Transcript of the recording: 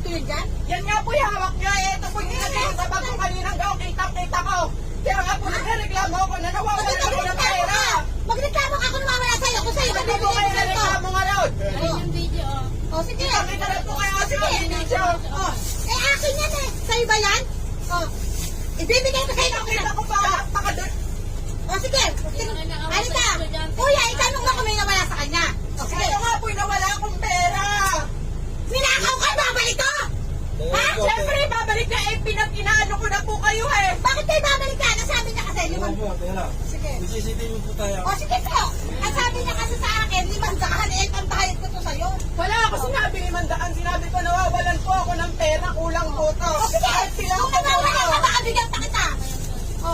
yun dyan? Yan nga po yung hawak niya. Ito po yung naging sa bag ko kaninang gaw. Kita ko. Kaya nga po nagreklamo ako na nawawala ako ng pera. Magreklamo ka kung nawawala sa'yo. Kung sa'yo, Hindi po kayo nagreklamo nga raw. Yung video, oh. O, sige. Kita na po kayo kasi mag-video. O, eh akin yan eh. Sa'yo ba yan? O, ibibigay ko sa'yo. Kita ko pa. Pakadun. O, sige. Halika. Kuya, itanong mo kung may nawala sa kanya. O, sige. Kaya nga po nawala akong pera. Ninakaw ka, babalik ko! Ha? Siyempre, babalik na eh. Pinag-inaano ko na po kayo eh. Bakit kayo babalik ka? Nasabi niya kasi, limang... Sige. CCTV po tayo. O, sige po. Ang sabi niya kasi sa akin, 500, eh, pantahid ko to sa'yo. Wala ako sinabi ni Mandaan. Sinabi ko nawawalan po ako ng pera. Kulang po to. O, sige. Kahit silang Kung nawawala ka, baka bigyan pa kita. O,